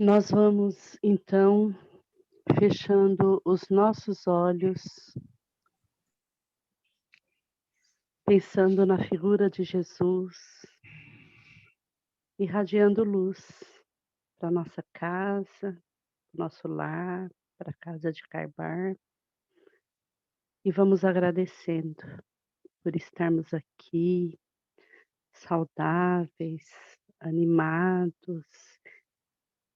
Nós vamos, então, fechando os nossos olhos, pensando na figura de Jesus, irradiando luz para nossa casa, nosso lar, para a casa de Carbar, e vamos agradecendo por estarmos aqui, saudáveis, animados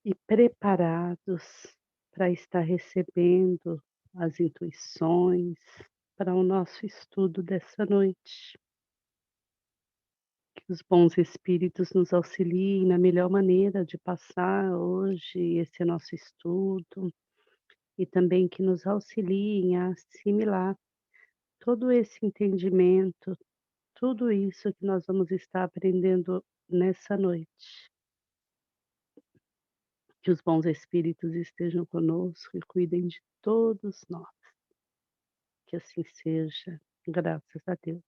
e preparados para estar recebendo as intuições para o nosso estudo dessa noite. Que os bons espíritos nos auxiliem na melhor maneira de passar hoje esse nosso estudo e também que nos auxiliem a assimilar todo esse entendimento, tudo isso que nós vamos estar aprendendo nessa noite. Que os bons espíritos estejam conosco e cuidem de todos nós. Que assim seja, graças a Deus.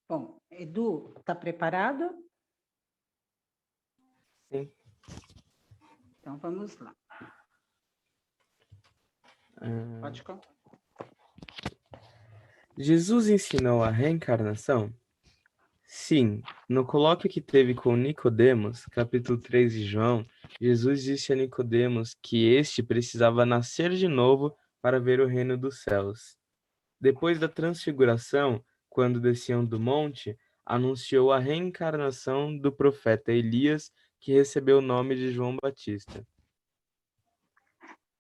Bom, Edu, está preparado? Sim. Então vamos lá. Pode contar. Jesus ensinou a reencarnação? Sim, no colóquio que teve com Nicodemos, capítulo 3 de João, Jesus disse a Nicodemos que este precisava nascer de novo para ver o reino dos céus. Depois da transfiguração, quando desciam do monte, anunciou a reencarnação do profeta Elias, que recebeu o nome de João Batista.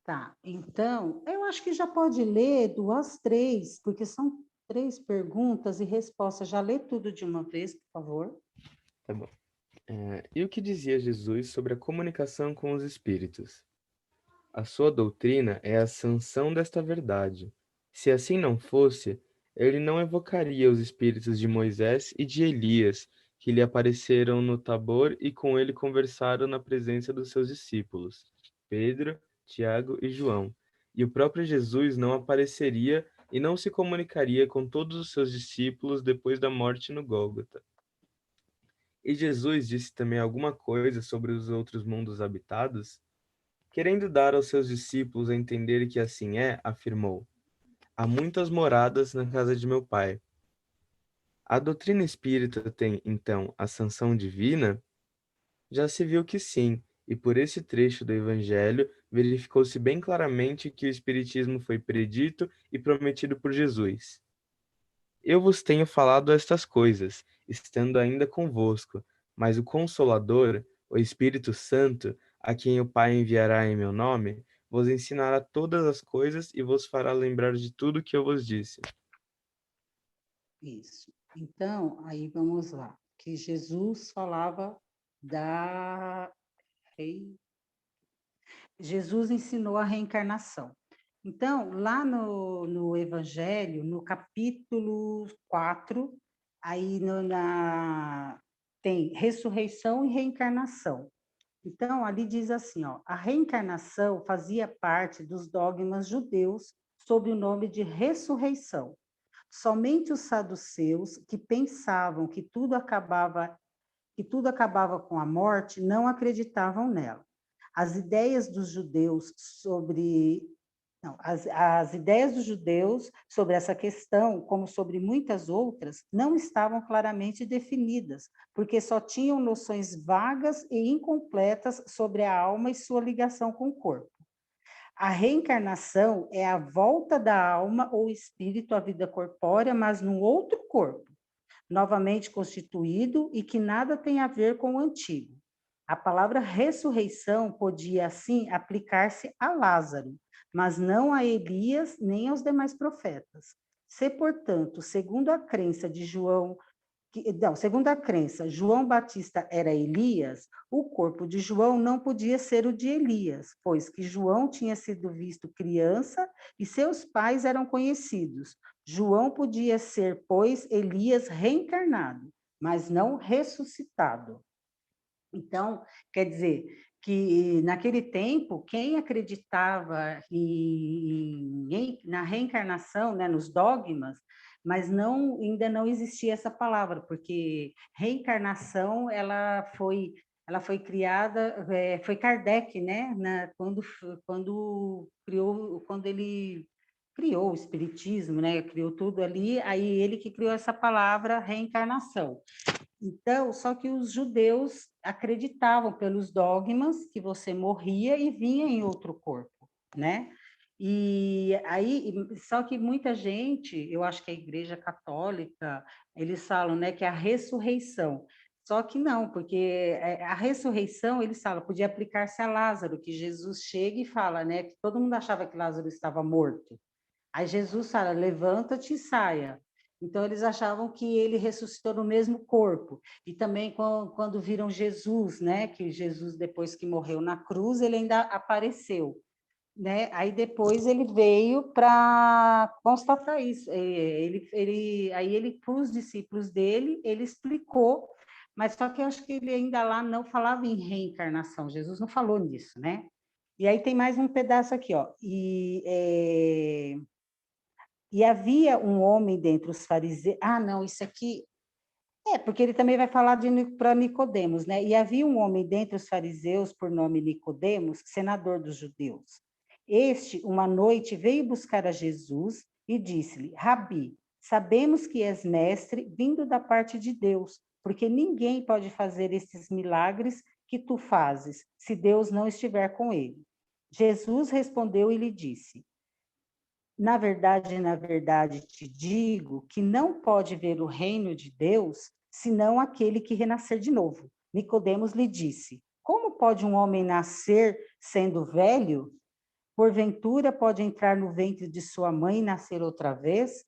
Tá, então, eu acho que já pode ler duas, três, porque são 3 perguntas e respostas. Já lê tudo de uma vez, por favor. Tá bom. E o que dizia Jesus sobre a comunicação com os espíritos? A sua doutrina é a sanção desta verdade. Se assim não fosse, ele não evocaria os espíritos de Moisés e de Elias, que lhe apareceram no Tabor e com ele conversaram na presença dos seus discípulos, Pedro, Tiago e João. E o próprio Jesus não apareceria e não se comunicaria com todos os seus discípulos depois da morte no Gólgota. E Jesus disse também alguma coisa sobre os outros mundos habitados? Querendo dar aos seus discípulos a entender que assim é, afirmou: há muitas moradas na casa de meu Pai. A doutrina espírita tem, então, a sanção divina? Já se viu que sim, e por esse trecho do Evangelho verificou-se bem claramente que o Espiritismo foi predito e prometido por Jesus. Eu vos tenho falado estas coisas, estando ainda convosco, mas o Consolador, o Espírito Santo, a quem o Pai enviará em meu nome, vos ensinará todas as coisas e vos fará lembrar de tudo que eu vos disse. Isso. Então, aí vamos lá. Que Jesus falava da... Jesus ensinou a reencarnação. Então, lá no Evangelho, no capítulo 4, aí tem ressurreição e reencarnação. Então, ali diz assim, ó, a reencarnação fazia parte dos dogmas judeus sob o nome de ressurreição. Somente os saduceus, que pensavam que tudo acabava com a morte, não acreditavam nela. As ideias dos judeus sobre não, as ideias dos judeus sobre essa questão, como sobre muitas outras, não estavam claramente definidas, porque só tinham noções vagas e incompletas sobre a alma e sua ligação com o corpo. A reencarnação é a volta da alma ou espírito à vida corpórea, mas num outro corpo, novamente constituído e que nada tem a ver com o antigo. A palavra ressurreição podia, assim, aplicar-se a Lázaro, mas não a Elias nem aos demais profetas. Se, portanto, segundo a crença de João, segundo a crença, João Batista era Elias, o corpo de João não podia ser o de Elias, pois que João tinha sido visto criança e seus pais eram conhecidos. João podia ser, pois, Elias reencarnado, mas não ressuscitado. Então, quer dizer, que naquele tempo, quem acreditava na reencarnação, né, nos dogmas, mas ainda não existia essa palavra, porque reencarnação ela foi criada, foi Kardec, né, quando ele criou o espiritismo, né, criou tudo ali, aí ele que criou essa palavra reencarnação. Então, só que os judeus acreditavam pelos dogmas que você morria e vinha em outro corpo, né? E aí, só que muita gente, eu acho que a Igreja Católica, eles falam, né, que é a ressurreição. Só que não, porque a ressurreição, eles falam, podia aplicar-se a Lázaro, que Jesus chega e fala, né, que todo mundo achava que Lázaro estava morto. Aí Jesus fala, levanta-te e saia. Então, eles achavam que ele ressuscitou no mesmo corpo. E também, quando viram Jesus, né? Que Jesus, depois que morreu na cruz, ele ainda apareceu. Né? Aí, depois, ele veio para constatar isso. Aí, ele, para os discípulos dele, ele explicou, mas só que eu acho que ele ainda lá não falava em reencarnação. Jesus não falou nisso, né? E aí tem mais um pedaço aqui, ó. E havia um homem dentre os fariseus. Ah, não, isso aqui. Porque ele também vai falar para Nicodemos, né? E havia um homem dentre os fariseus, por nome Nicodemos, senador dos judeus. Este, uma noite, veio buscar a Jesus e disse-lhe: Rabi, sabemos que és mestre vindo da parte de Deus, porque ninguém pode fazer estes milagres que tu fazes, se Deus não estiver com ele. Jesus respondeu e lhe disse: na verdade, te digo que não pode ver o reino de Deus senão aquele que renascer de novo. Nicodemos lhe disse: Como pode um homem nascer sendo velho? Porventura pode entrar no ventre de sua mãe e nascer outra vez?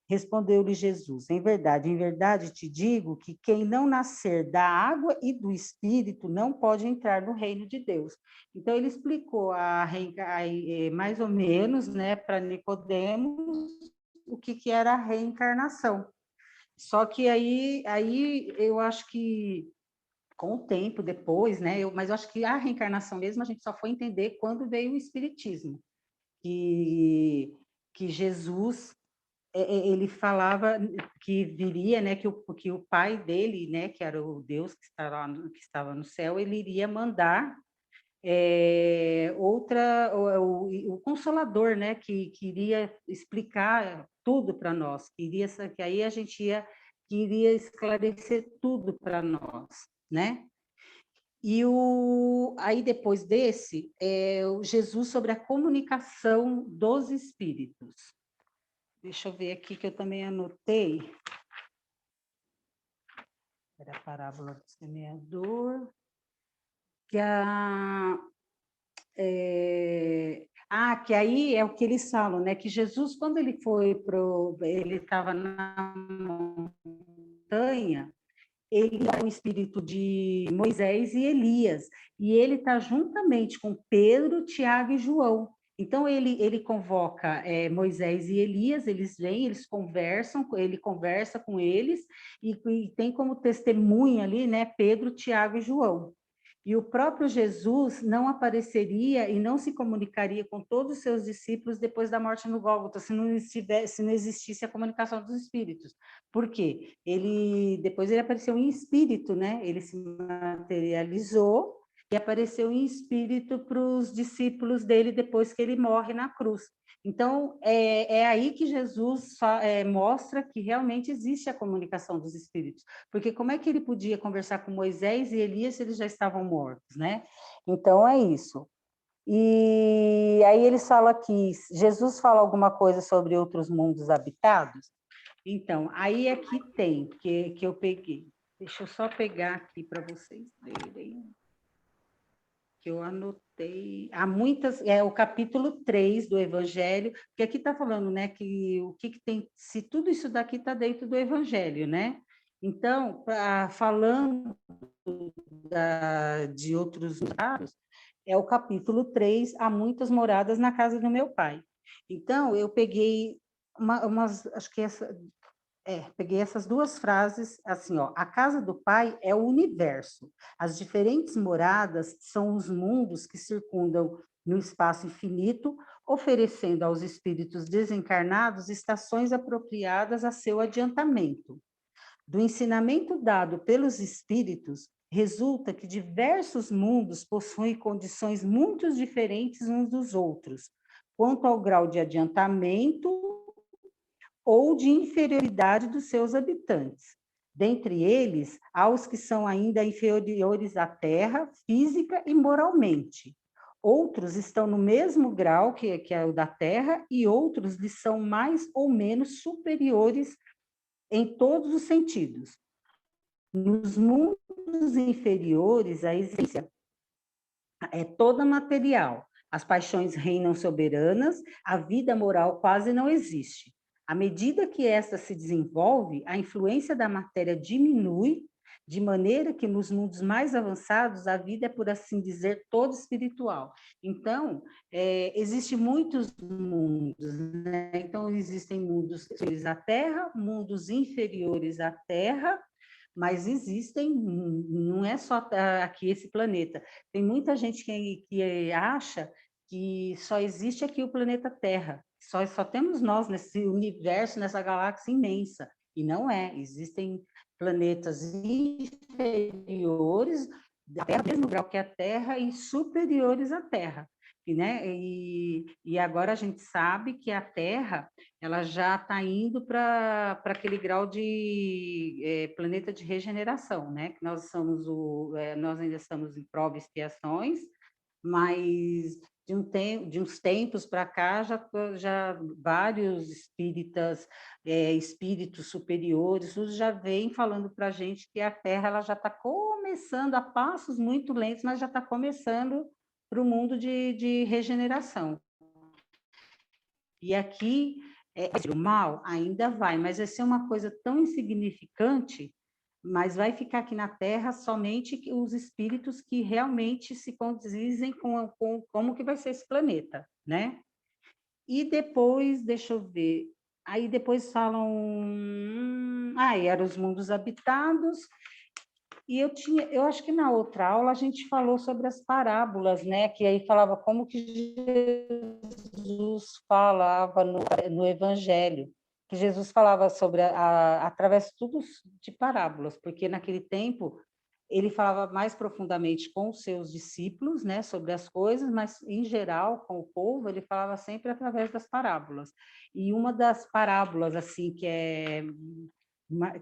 Respondeu-lhe Jesus: em verdade te digo que quem não nascer da água e do Espírito não pode entrar no reino de Deus. Então ele explicou mais ou menos, né, para Nicodemos o que era a reencarnação. Só que aí eu acho que com o tempo depois, né, mas eu acho que a reencarnação mesmo a gente só foi entender quando veio o Espiritismo, que Jesus ele falava que viria, né, que o pai dele, né, que era o Deus que estava no céu, ele iria mandar o Consolador, né, que iria explicar tudo para nós, que aí a gente que iria esclarecer tudo para nós, né? Aí depois desse, o Jesus sobre a comunicação dos espíritos. Deixa eu ver aqui que eu também anotei. Era a parábola do semeador. Que aí é o que eles falam, né? Que Jesus, quando ele ele estava na montanha, ele é o espírito de Moisés e Elias, e ele está juntamente com Pedro, Tiago e João. Então, ele convoca Moisés e Elias, eles vêm, eles conversam, ele conversa com eles, e tem como testemunha ali, né, Pedro, Tiago e João. E o próprio Jesus não apareceria e não se comunicaria com todos os seus discípulos depois da morte no Gólgota, se não existisse a comunicação dos espíritos. Por quê? Depois ele apareceu em espírito, né? Ele se materializou e apareceu em espírito para os discípulos dele depois que ele morre na cruz. Então, é aí que Jesus mostra que realmente existe a comunicação dos espíritos. Porque como é que ele podia conversar com Moisés e Elias se eles já estavam mortos, né? Então, é isso. E aí eles falam aqui, Jesus fala alguma coisa sobre outros mundos habitados? Então, aí aqui tem, que eu peguei. Deixa eu só pegar aqui para vocês verem que eu anotei. Há muitas, o capítulo 3 do Evangelho, que aqui está falando, né, que o que tem, se tudo isso daqui está dentro do Evangelho, né? Então, falando de outros dados, é o capítulo 3, há muitas moradas na casa do meu pai. Então, eu peguei acho que Peguei essas duas frases, assim, ó, a casa do Pai é o universo. As diferentes moradas são os mundos que circundam no espaço infinito, oferecendo aos espíritos desencarnados estações apropriadas a seu adiantamento. Do ensinamento dado pelos espíritos, resulta que diversos mundos possuem condições muito diferentes uns dos outros, quanto ao grau de adiantamento ou de inferioridade dos seus habitantes. Dentre eles, há os que são ainda inferiores à Terra, física e moralmente. Outros estão no mesmo grau que é o da Terra, e outros lhes são mais ou menos superiores em todos os sentidos. Nos mundos inferiores, a existência é toda material. As paixões reinam soberanas, a vida moral quase não existe. À medida que esta se desenvolve, a influência da matéria diminui, de maneira que nos mundos mais avançados a vida é, por assim dizer, toda espiritual. Então, existem muitos mundos, né? Então, existem mundos superiores à Terra, mundos inferiores à Terra, mas existem, não é só aqui esse planeta. Tem muita gente que acha que só existe aqui o planeta Terra, só temos nós nesse universo, nessa galáxia imensa, e não é, existem planetas inferiores da Terra, mesmo grau que a Terra, e superiores à Terra. E agora a gente sabe que a Terra ela já está indo para aquele grau de planeta de regeneração, né? Que nós ainda estamos em prova e expiações, mas de uns tempos para cá já vários espíritos superiores, já vêm falando para a gente que a Terra ela já está começando a passos muito lentos, mas já está começando para o mundo de regeneração. E aqui, o mal ainda vai, mas vai ser uma coisa tão insignificante, mas vai ficar aqui na Terra somente os espíritos que realmente se condizem com como que vai ser esse planeta, né? E depois, deixa eu ver, aí depois falam, eram os mundos habitados, e eu acho que na outra aula a gente falou sobre as parábolas, né? Que aí falava como que Jesus falava no Evangelho, que Jesus falava sobre através tudo de parábolas, porque naquele tempo ele falava mais profundamente com os seus discípulos, né, sobre as coisas, mas em geral com o povo ele falava sempre através das parábolas. E uma das parábolas assim que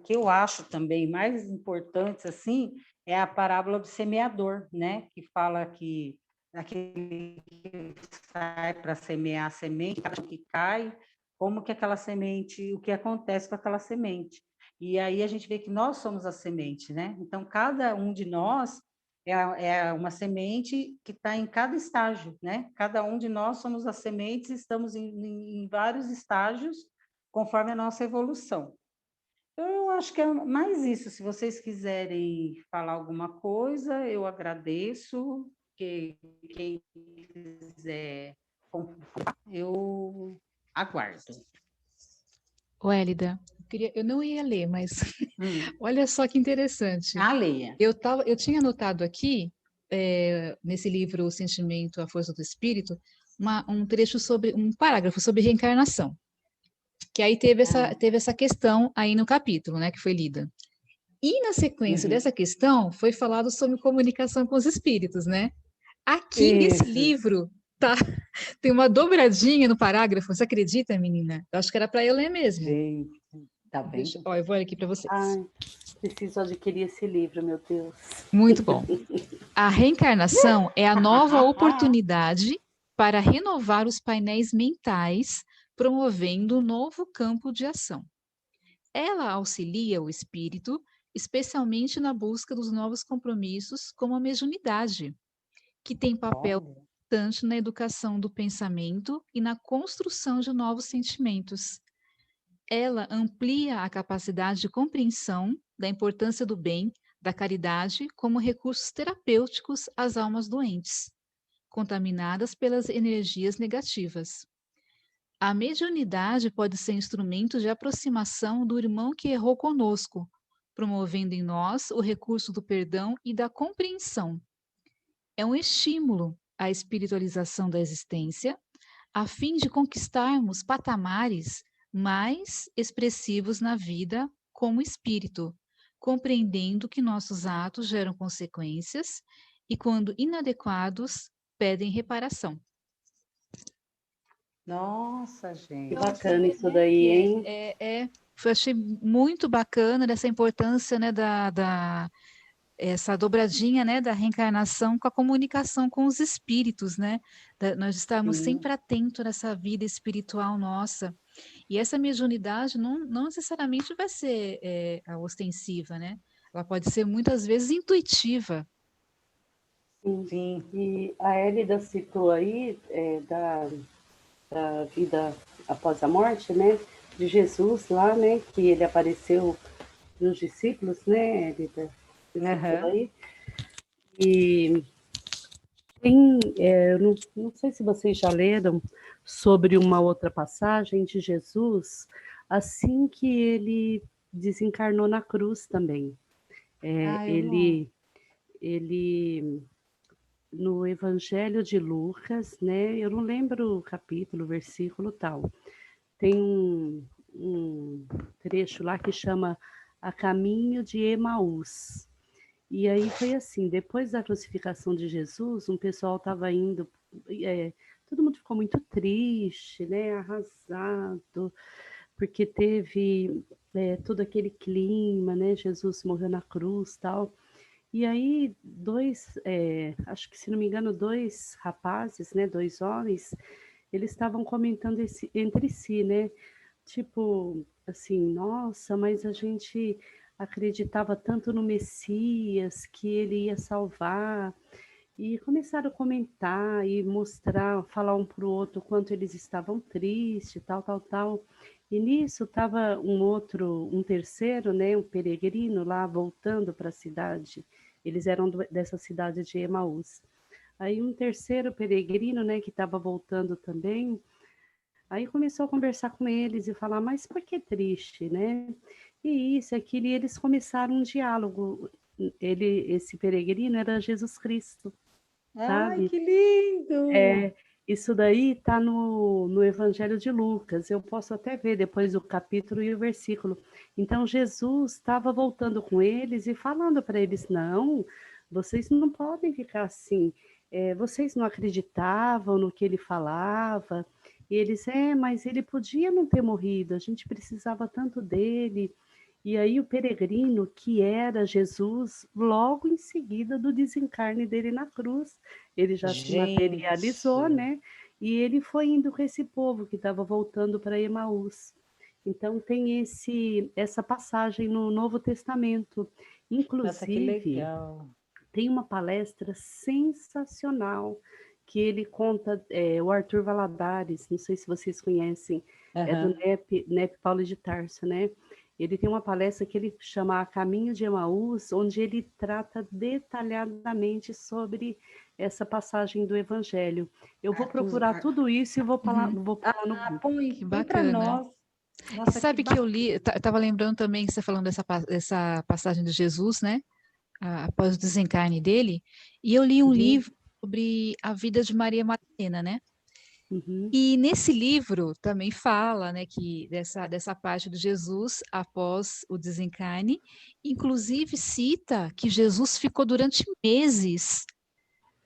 eu acho também mais importantes assim é a parábola do semeador, né, que fala que aquele que sai para semear a semente, que cai, como que aquela semente, o que acontece com aquela semente. E aí a gente vê que nós somos a semente, né? Então, cada um de nós é uma semente que está em cada estágio, né? Cada um de nós somos as sementes, estamos em vários estágios, conforme a nossa evolução. Eu acho que é mais isso. Se vocês quiserem falar alguma coisa, eu agradeço. Quem quiser, eu aguardo. Wélida, eu não ia ler, mas olha só que interessante. Leia. Eu tinha anotado aqui, nesse livro O Sentimento, a Força do Espírito, um trecho um parágrafo sobre reencarnação. Que aí teve essa questão aí no capítulo, né, que foi lida. E na sequência dessa questão, foi falado sobre comunicação com os espíritos, né? Aqui nesse livro, tem uma dobradinha no parágrafo, você acredita, menina? Eu acho que era para eu ler mesmo. Gente, tá bem? Eu vou ler aqui para vocês. Preciso adquirir esse livro, meu Deus. Muito bom. A reencarnação é a nova oportunidade para renovar os painéis mentais, promovendo um novo campo de ação. Ela auxilia o espírito, especialmente na busca dos novos compromissos, como a mediunidade, que tem papel importante na educação do pensamento e na construção de novos sentimentos. Ela amplia a capacidade de compreensão da importância do bem, da caridade, como recursos terapêuticos às almas doentes, contaminadas pelas energias negativas. A mediunidade pode ser instrumento de aproximação do irmão que errou conosco, promovendo em nós o recurso do perdão e da compreensão. É um estímulo à espiritualização da existência, a fim de conquistarmos patamares mais expressivos na vida como espírito, compreendendo que nossos atos geram consequências e, quando inadequados, pedem reparação. Nossa, Que gente. bacana isso daí, hein? Eu achei muito bacana dessa importância, né, essa dobradinha, né, da reencarnação com a comunicação com os espíritos, né? Nós estarmos Sim. sempre atentos nessa vida espiritual nossa. E essa mediunidade não necessariamente vai ser a ostensiva, né? Ela pode ser muitas vezes intuitiva. Sim. E a Hélida citou aí da vida após a morte, né? De Jesus lá, né? Que ele apareceu nos discípulos, né, Hélida? Você citou aí. E tem, eu não sei se vocês já leram sobre uma outra passagem de Jesus, assim que ele desencarnou na cruz também. Ele no Evangelho de Lucas, né? Eu não lembro o capítulo, o versículo tal. Tem um trecho lá que chama A Caminho de Emaús. E aí foi assim, depois da crucificação de Jesus, um pessoal estava indo, todo mundo ficou muito triste, né? Arrasado, porque teve todo aquele clima, né? Jesus morreu na cruz, tal. E aí acho que se não me engano, dois rapazes, né? Dois homens, eles estavam comentando entre si, né? Tipo assim, nossa, mas a gente acreditava tanto no Messias que ele ia salvar. E começaram a comentar e mostrar, falar um para o outro quanto eles estavam tristes, tal, tal, tal. E nisso estava um terceiro, né, um peregrino lá voltando para a cidade. Eles eram dessa cidade de Emaús. Aí um terceiro peregrino, né, que estava voltando também, aí começou a conversar com eles e falar, mas por que triste, né? E isso, aquilo, e eles começaram um diálogo. Esse peregrino era Jesus Cristo, Ai, sabe? que lindo! Isso daí está no Evangelho de Lucas. Eu posso até ver depois o capítulo e o versículo. Então, Jesus estava voltando com eles e falando para eles: não, vocês não podem ficar assim. Vocês não acreditavam no que ele falava. E eles, mas ele podia não ter morrido, a gente precisava tanto dele. E aí o peregrino, que era Jesus, logo em seguida do desencarne dele na cruz, ele já se materializou, Gente, né? E ele foi indo com esse povo que estava voltando para Emaús. Então tem essa passagem no Novo Testamento. nossa, que Inclusive, legal. tem uma palestra sensacional que ele conta, o Arthur Valadares, não sei se vocês conhecem, é do Aham. NEP Paulo de Tarso, né? Ele tem uma palestra que ele chama A Caminho de Emaús, onde ele trata detalhadamente sobre essa passagem do Evangelho. Eu vou procurar tudo isso e vou falar no grupo. Que Põe para bacana. nós. E Nossa, sabe que eu li, eu bacana. estava lembrando também, você falando dessa passagem de Jesus, né? Após o desencarne dele, e eu li um livro sobre a vida de Maria Madalena, né? Uhum. E nesse livro também fala, né, que dessa parte de Jesus após o desencarne, inclusive cita que Jesus ficou durante meses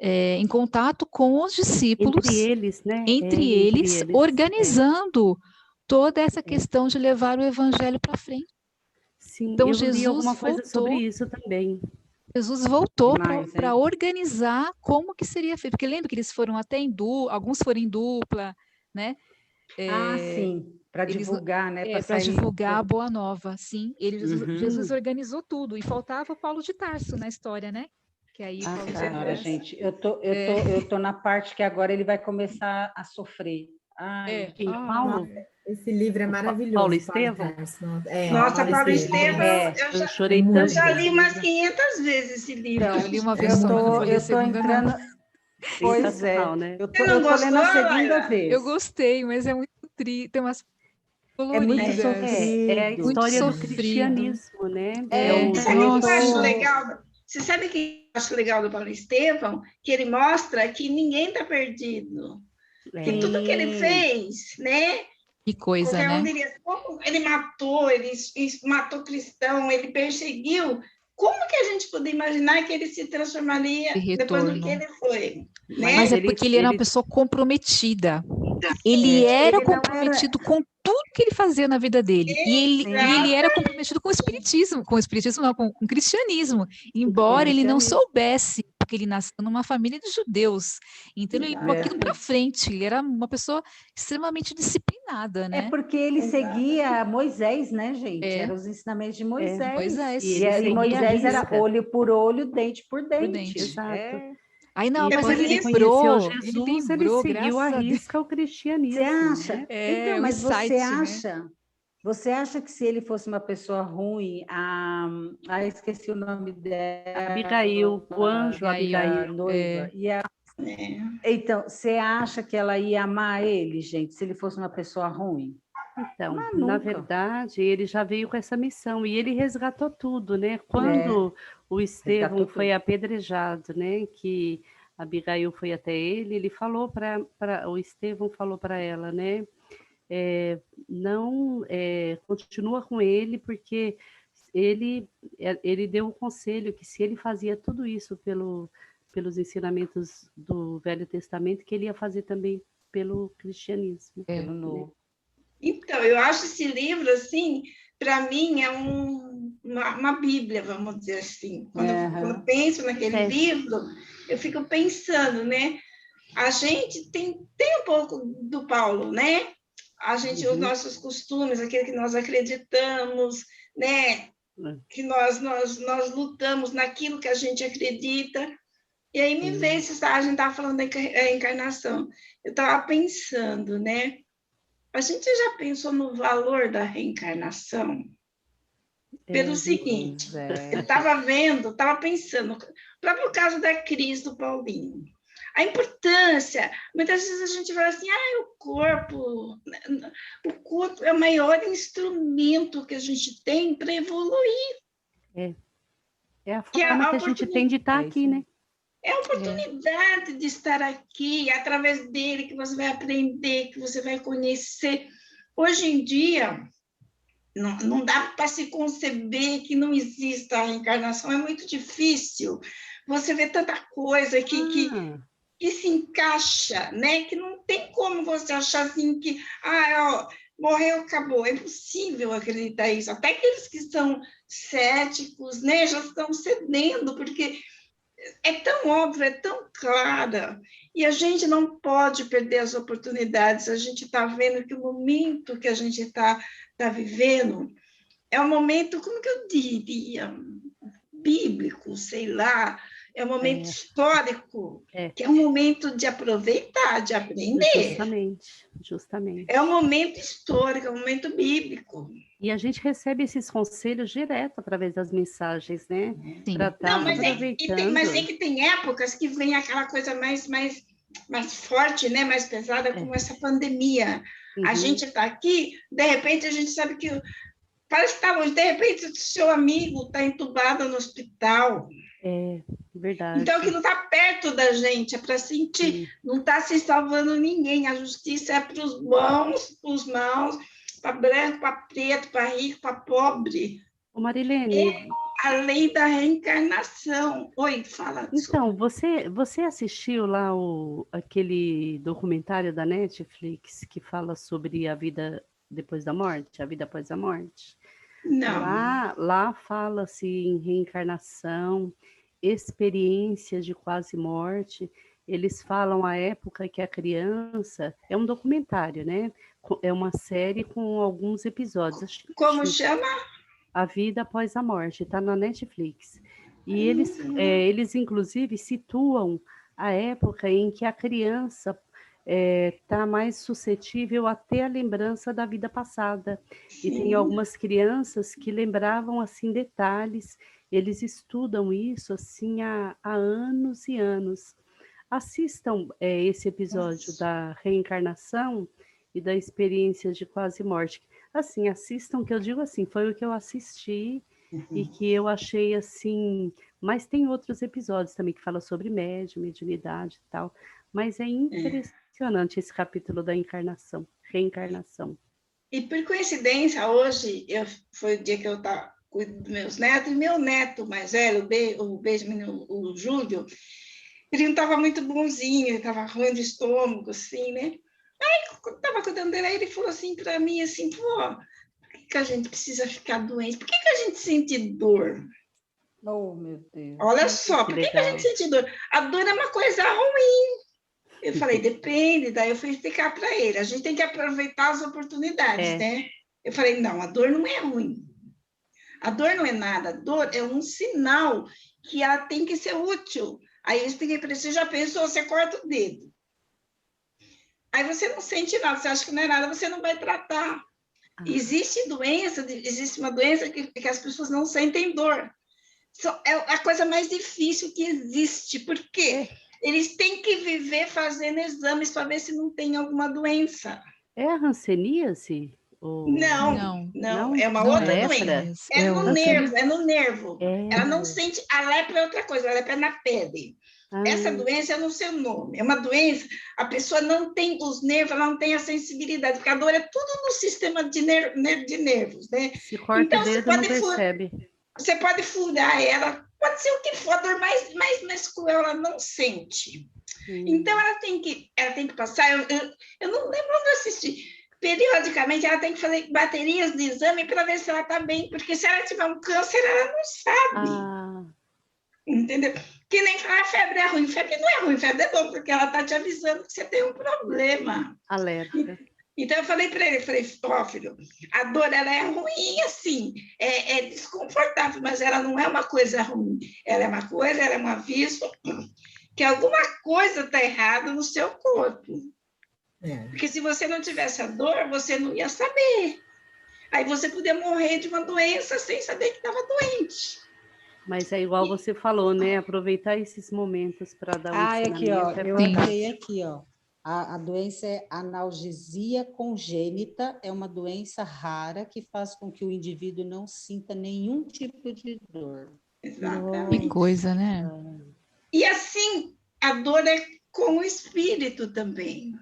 em contato com os discípulos, Entre eles, né? entre Entre eles, eles. organizando toda essa questão de levar o evangelho para frente. Sim, Então eu li alguma coisa sobre isso também. Jesus voltou Demais, para hein? organizar como que seria feito, porque lembra que eles foram até alguns foram em dupla, né? Sim, para Eles divulgar, né? Para para sair. divulgar a boa nova, sim. Jesus Uhum. organizou tudo e faltava o Paulo de Tarso na história, né? Que aí Ah, Paulo de tá. Senhora, Tarso. gente, eu tô na parte que agora ele vai começar a sofrer. Ai, Quem? Paulo? Esse livro é Paulo maravilhoso, Paulo de Estevão? Tarso. Nossa, Paulo Paulo Estevam. Estevam, Eu chorei eu tanto já com li esse umas livro. 500 vezes esse livro. Eu li uma eu vez só, mas não vou ler a tô segunda, não. entrando. Pois é, Sensacional, né? eu Você não tô lendo gostou, a segunda Laila? vez. Eu gostei, mas é muito tem umas É muito coloridas. sofrido. É a Muito história do sofrido. cristianismo, né? Sabe o que eu acho nossa. legal? Você sabe o que eu acho legal do Paulo Estevão? Que ele mostra que ninguém está perdido. Que tudo que ele Sim. fez, né? Que coisa, Qualquer um né? diria, como ele matou cristão, ele perseguiu. Como que a gente podia imaginar que ele se transformaria De depois do que retorno. ele foi, Mas né? é porque ele era uma pessoa comprometida. Ele Ele era não era. comprometido com tudo que ele fazia na vida dele. E ele era comprometido com o espiritismo não, com o cristianismo. Embora ele não Cristianismo. soubesse, porque ele nasceu numa família de judeus. Então ele levou aquilo para frente. Ele era uma pessoa extremamente disciplinada, É né? porque ele seguia Moisés, né, gente? É. Eram os ensinamentos de Moisés. Moisés. E ele E seguia Moisés à era risca. olho por olho, dente por dente. dente. Exato. É. Aí não, E mas quando ele ele conheceu lembrou, Jesus, ele lembrou, seguiu à graças a Deus. risca o cristianismo. Você acha? Né? Então, o mas insight, você né? acha? Você acha que se ele fosse uma pessoa ruim, esqueci o nome dela, Abigail, o anjo a Abigail. noiva, então, você acha que ela ia amar ele, gente, se ele fosse uma pessoa ruim? Então, Mas na nunca. verdade, ele já veio com essa missão e ele resgatou tudo, né? Quando o Estevão Resgatou foi tudo. apedrejado, né? Que Abigail foi até ele falou o Estevão falou para ela, né? Não continua com ele porque ele deu o conselho que se ele fazia tudo isso pelos ensinamentos do Velho Testamento, que ele ia fazer também pelo cristianismo. Pelo né? novo. Então, eu acho esse livro, assim, para mim é uma Bíblia, vamos dizer assim. Quando eu penso naquele livro, eu fico pensando, né? A gente tem um pouco do Paulo, né? A gente, os nossos costumes, aquilo que nós acreditamos, né? Que nós lutamos naquilo que a gente acredita. E aí me veio, a gente estava falando da encarnação. Eu estava pensando, né? A gente já pensou no valor da reencarnação? Pelo seguinte, eu estava pensando, o próprio caso da Cris, do Paulinho. A importância, muitas vezes a gente fala assim, o corpo é o maior instrumento que a gente tem para evoluir. É a forma que a gente tem de estar aqui, né? É a oportunidade de estar aqui, através dele, que você vai aprender, que você vai conhecer. Hoje em dia, não dá para se conceber que não exista a reencarnação, é muito difícil. Você vê tanta coisa que se encaixa, né? Que não tem como você achar assim que morreu, acabou. É impossível acreditar isso. Até aqueles que são céticos, né, já estão cedendo, porque é tão óbvio, é tão clara, e a gente não pode perder as oportunidades. A gente está vendo que o momento que a gente está vivendo é um momento, como que eu diria, bíblico, sei lá, é um momento histórico, que é um momento de aproveitar, de aprender. Justamente. É um momento histórico, é um momento bíblico. E a gente recebe esses conselhos direto através das mensagens, né? Para estar aproveitando. Mas é que tem épocas que vem aquela coisa mais forte, né? Mais pesada, como essa pandemia. A gente está aqui, de repente a gente sabe que parece que está longe, de repente o seu amigo está entubado no hospital. É verdade. Então, que não está perto da gente, é para sentir, não está se salvando ninguém. A justiça é para os maus, para branco, para preto, para rico, para pobre. Ô Marilene, a lei da reencarnação. Oi, fala. Então, você assistiu lá aquele documentário da Netflix que fala sobre a vida depois da morte, a vida após a morte? Não. Lá fala-se em reencarnação, experiências de quase morte. Eles falam a época que a criança... É um documentário, né? É uma série com alguns episódios. Como chama? A Vida Após a Morte, está na Netflix. E eles inclusive, situam a época em que a criança está mais suscetível a ter a lembrança da vida passada. Sim. E tem algumas crianças que lembravam assim detalhes. Eles estudam isso assim há anos e anos. Assistam esse episódio da reencarnação e da experiência de quase morte. Assim, assistam, que eu digo assim, foi o que eu assisti e que eu achei assim, mas tem outros episódios também que falam sobre mediunidade e tal, mas é impressionante esse capítulo da reencarnação. E por coincidência, hoje foi o dia que eu estava cuidando dos meus netos, e meu neto mais velho, o Benjamin, o Júlio, ele não estava muito bonzinho, ele estava ruim de estômago, assim, né? Aí, quando estava cuidando dele, aí ele falou assim para mim, assim, pô, por que a gente precisa ficar doente? Por que a gente sente dor? Oh, meu Deus. Olha só, por que a gente sente dor? A dor é uma coisa ruim. Eu falei, depende, daí eu fui explicar para ele, a gente tem que aproveitar as oportunidades, né? Eu falei, não, a dor não é ruim. A dor não é nada, a dor é um sinal que ela tem que ser útil. Aí eu expliquei para ele, você já pensou, você corta o dedo. Aí você não sente nada, você acha que não é nada, você não vai tratar. Existe uma doença que as pessoas não sentem dor. É a coisa mais difícil que existe. Por quê? Eles têm que viver fazendo exames para ver se não tem alguma doença. É a hanseníase? Não, é uma outra doença. É no nervo. Ela não sente, a lepra é outra coisa, a lepra é na pele. Essa doença é no seu nome. É uma doença, a pessoa não tem os nervos, ela não tem a sensibilidade, porque a dor é tudo no sistema de nervos, né? Se corta então, o dedo, não percebe. Você pode furar ela, pode ser o que for, a dor mais cruel, ela não sente. Então, ela tem que passar, eu não lembro onde eu assisti, periodicamente ela tem que fazer baterias de exame para ver se ela está bem, porque se ela tiver um câncer, ela não sabe. Entendeu? Que nem falar febre é ruim. Febre não é ruim, febre é bom, porque ela está te avisando que você tem um problema. Alerta. Então, eu falei para ele, filho, a dor ela é ruim, assim, é desconfortável, mas ela não é uma coisa ruim. Ela é uma coisa, ela é um aviso que alguma coisa está errada no seu corpo. Porque se você não tivesse a dor, você não ia saber. Aí você podia morrer de uma doença sem saber que estava doente. Mas é igual você falou, né? Aproveitar esses momentos para dar um ensinamento. Aqui, ó, eu achei aqui, ó. A doença é analgesia congênita, é uma doença rara que faz com que o indivíduo não sinta nenhum tipo de dor. Exatamente. Que coisa, né? E assim, a dor é com o espírito também.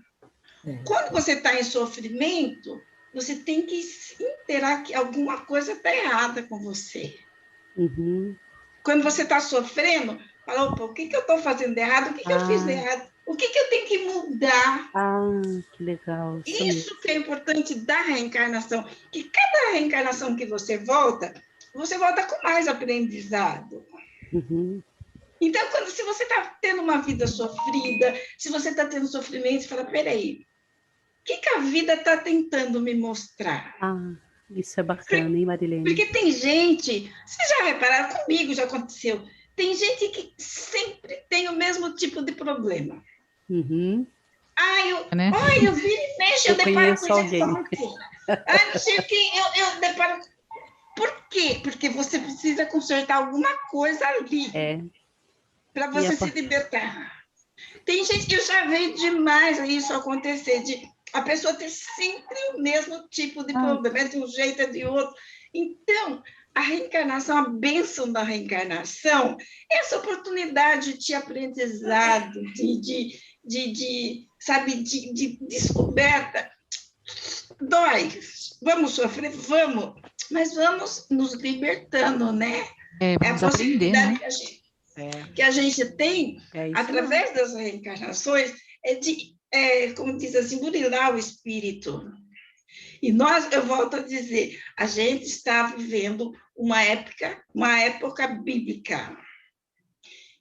Quando você está em sofrimento, você tem que interar que alguma coisa está errada com você. Quando você está sofrendo, fala, opa, o que eu estou fazendo de errado? O que eu fiz de errado? O que eu tenho que mudar? Que legal. Isso que é importante da reencarnação, que cada reencarnação que você volta com mais aprendizado. Então, se você está tendo uma vida sofrida, se você está tendo sofrimento, você fala, peraí, o que a vida está tentando me mostrar? Isso é bacana, hein, Marilene? Porque tem gente, vocês já repararam, comigo já aconteceu, tem gente que sempre tem o mesmo tipo de problema. Eu viro e mexo, eu deparo com isso. Não sei o que, eu deparo... Por quê? Porque você precisa consertar alguma coisa ali. Para você se libertar. Tem gente que eu já vejo demais isso acontecer, de a pessoa ter sempre o mesmo tipo de problema, de um jeito ou de outro. Então, a reencarnação, a bênção da reencarnação, é essa oportunidade de aprendizado, de descoberta. Dói, vamos sofrer? Vamos, mas vamos nos libertando, né? É a possibilidade, né? Que a gente tem, através das reencarnações, como diz assim, burilar o espírito. E eu volto a dizer, a gente está vivendo uma época bíblica,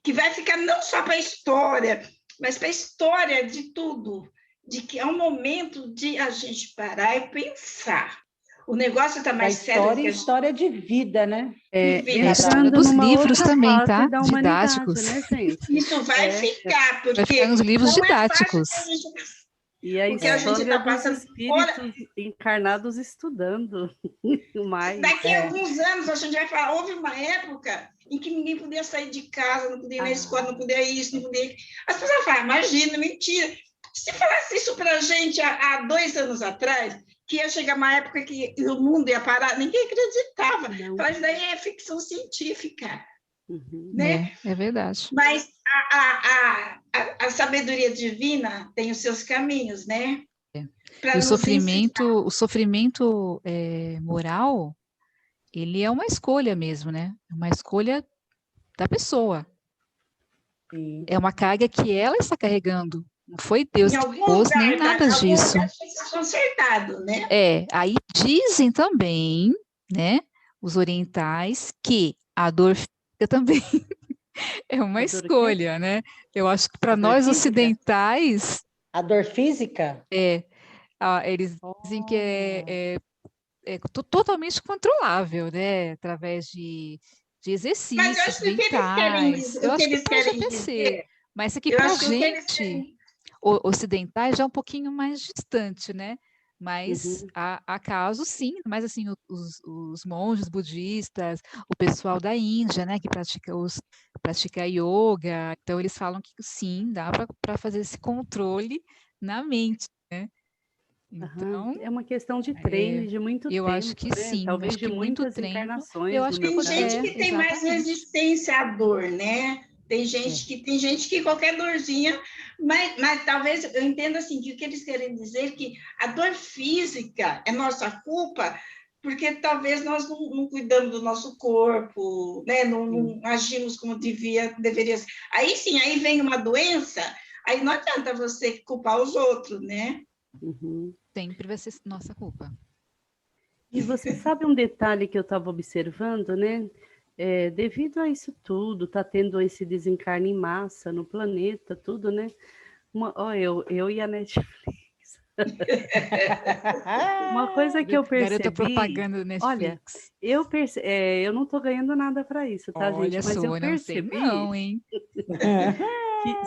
que vai ficar não só para a história, mas para a história de tudo, de que é um momento de a gente parar e pensar. O negócio está mais sério. História de vida, né? História dos livros também, tá? Didáticos. Né, gente? Isso vai ficar, porque... Vai ficar nos livros didáticos. E a história dos espíritos encarnados estudando mais. Daqui a alguns anos, a gente vai falar, houve uma época em que ninguém podia sair de casa, não podia ir na escola, não podia isso, não podia... As pessoas falam, imagina, mentira. Se falasse isso para a gente há 2 anos atrás, que ia chegar uma época que o mundo ia parar, ninguém acreditava. Falava, isso daí é ficção científica. Né? É verdade. Mas a sabedoria divina tem os seus caminhos, né? O sofrimento moral, ele é uma escolha mesmo, né? Uma escolha da pessoa. Sim. É uma carga que ela está carregando. Não foi Deus que pôs nem nada disso. Consertado, né? Aí dizem também, né, os orientais, que a dor física também é uma escolha, né? Eu acho que para nós ocidentais... A dor física? Eles dizem que é totalmente controlável, né? Através de exercícios mentais. Eu acho que pode até ser. Mas isso aqui para a gente, ocidentais, já é um pouquinho mais distante, né? Mas há casos, sim. Mas, assim, os monges budistas, o pessoal da Índia, né? Que pratica yoga. Então, eles falam que, sim, dá para fazer esse controle na mente, né? Então, é uma questão de treino, de muito tempo. Eu acho que sim. Talvez de muitas encarnações. Eu acho que tem gente que tem mais resistência à dor, né? Tem gente que qualquer dorzinha, mas talvez eu entenda assim, que o que eles querem dizer é que a dor física é nossa culpa, porque talvez nós não cuidamos do nosso corpo, né? Não agimos como deveria ser. Aí sim, aí vem uma doença, aí não adianta você culpar os outros, né? Sempre vai ser nossa culpa. E você sabe um detalhe que eu estava observando, né? Devido a isso tudo, tá tendo esse desencarne em massa no planeta, tudo, né? Eu e a Netflix. Uma coisa que eu percebi... Garota propaganda do Netflix. Olha, eu não estou ganhando nada para isso, tá, gente? Mas eu percebi... Não, hein?